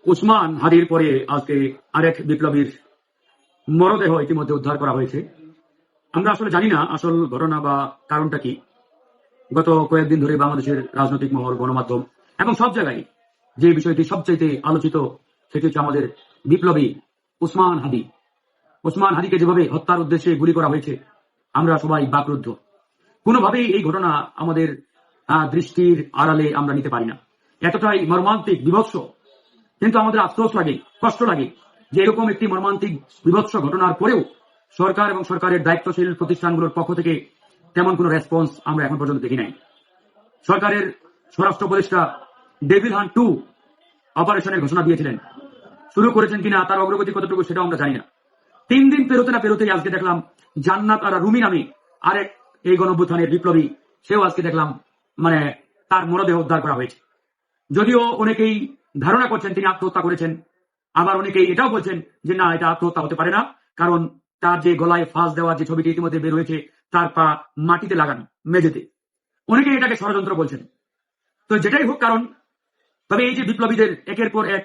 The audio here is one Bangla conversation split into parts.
উসমান হাদির পরে আজকে আরেক বিপ্লবীর মরদেহ ইতিমধ্যে উদ্ধার করা হয়েছে। আমরা আসলে জানি না আসল ঘটনা বা কারণটা কি। গত কয়েকদিন ধরে বাংলাদেশের রাজনৈতিক মহল, গণমাধ্যম এবং সব জায়গায় যে বিষয়টি সবচাইতে আলোচিত সেটি হচ্ছে আমাদের বিপ্লবী উসমান হাদি। উসমান হাদিকে যেভাবে হত্যার উদ্দেশ্যে গুলি করা হয়েছে, আমরা সবাই বাকরুদ্ধ। কোনোভাবেই এই ঘটনা আমাদের দৃষ্টির আড়ালে আমরা নিতে পারি না। এতটাই মর্মান্তিক, বিভৎস। কিন্তু আমাদের আফসোস লাগে, কষ্ট লাগে যে এরকম একটি মর্মান্তিক বিভৎস ঘটনার পরেও সরকার এবং সরকারের দায়িত্বশীল প্রতিষ্ঠানগুলোর পক্ষ থেকে তেমন কোনো রেসপন্স আমরা এখন পর্যন্ত দেখি নাই। সরকারের স্বরাষ্ট্র উপদেষ্টা ডেভিল হান্ট 2 অপারেশনের ঘোষণা দিয়েছিলেন, শুরু করেছেন কিনা তার অগ্রগতি কতটুকু সেটাও আমরা জানি না। 3 দিন পেরোতে না পেরোতেই আজকে দেখলাম জান্নাত আরা রুমি নামে আরেক এই গণঅভ্যুত্থানের বিপ্লবী, সেও আজকে দেখলাম তার মরদেহ উদ্ধার করা হয়েছে। যদিও অনেকেই ধারণা করছেন তিনি আত্মহত্যা করেছেন, আবার অনেকেই এটাও বলছেন যে না, এটা আত্মহত্যা হতে পারে না, কারণ তার যে গলায় ফাঁস দেওয়া যে ছবিটি ইতিমধ্যে বের হয়েছে, তার পা মাটিতে লাগানো মেঝেতে। অনেকেই এটাকে ষড়যন্ত্র বলছেন। তো যেটাই হোক কারণ, তবে এই যে বিপ্লবীদের একের পর এক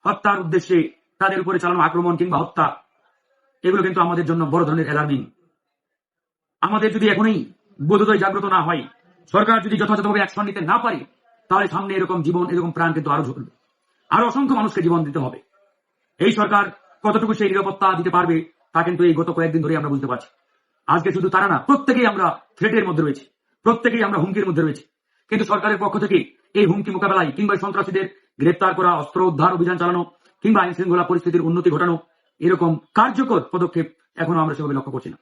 হত্যার উদ্দেশ্যে তাদের উপরে চালানো আক্রমণ কিংবা হত্যা, এগুলো কিন্তু আমাদের জন্য বড় ধরনের অ্যালার্মিং। আমাদের যদি এখনই বোধোদয় জাগ্রত না হয়, সরকার যদি যথাযথভাবে অ্যাকশন নিতে না পারে, তাহলে সামনে এরকম জীবন, এরকম প্রাণ কিন্তু আরো ঝরবে। আরো অসংখ্য মানুষকে জীবন দিতে হবে। এই সরকার কতটুকু সেই নিরাপত্তা দিতে পারবে তা কিন্তু এই গত কয়েকদিন ধরে আমরা বুঝতে পারছি। আজকে শুধু তারা না, প্রত্যেকেই আমরা থ্রেটের মধ্যে রয়েছি, প্রত্যেকেই আমরা হুমকির মধ্যে রয়েছি। কিন্তু সরকারের পক্ষ থেকে এই হুমকি মোকাবেলায় কিংবা সন্ত্রাসীদের গ্রেপ্তার করা, অস্ত্র উদ্ধার অভিযান চালানো কিংবা আইন শৃঙ্খলা পরিস্থিতির উন্নতি ঘটানো, এরকম কার্যকর পদক্ষেপ এখনো আমরা সেভাবে লক্ষ্য করছি না।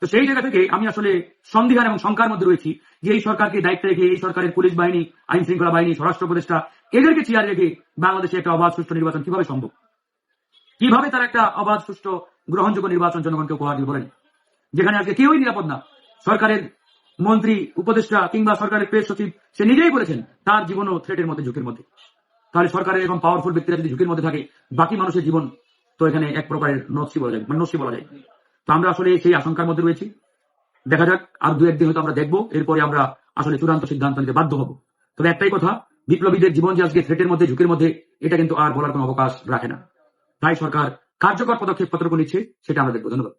তো সেই জায়গা থেকে আমি আসলে সন্দিহান এবং শঙ্কার মধ্যে রয়েছি যে এই সরকারকে দায়িত্বে রেখে এই সরকারের পুলিশ বাহিনী, আইন শৃঙ্খলা বাহিনী, স্বরাষ্ট্র উপদেষ্টা, এদেরকে চেয়ারে রেখে বাংলাদেশে একটা অবাধ সুষ্ঠু নির্বাচন কিভাবে সম্ভব? কিভাবে তারা একটা অবাধ সুষ্ঠু গ্রহণযোগ্য নির্বাচন জনগণকে উপহার দিয়ে বলেন, যেখানে আজকে কেউই নিরাপদ না। সরকারের মন্ত্রী, উপদেষ্টা কিংবা সরকারের প্রেস সচিব সে নিজেই বলেছেন তার জীবনও থ্রেটের মধ্যে, ঝুঁকির মধ্যে। তাহলে সরকারের এরকম পাওয়ারফুল ব্যক্তিরা যদি ঝুঁকির মধ্যে থাকে, বাকি মানুষের জীবন তো এখানে এক প্রকারের নস্যি বলা যায়, নস্যি বলা যায়। তো আমরা আসলে সেই আশঙ্কার মধ্যে রয়েছি। দেখা যাক, আর 2-1 দিন হয়তো আমরা দেখবো, এরপরে আমরা আসলে চূড়ান্ত সিদ্ধান্ত নিতে বাধ্য হব। তবে একটাই কথা, বিপ্লবীদের জীবন যে আজকে থ্রেটের মধ্যে, ঝুঁকির মধ্যে, এটা কিন্তু আর বলার কোনো অবকাশ রাখে না। তাই সরকার কার্যকর পদক্ষেপ কতটুকু নিচ্ছে সেটা আমরা দেখবো। ধন্যবাদ।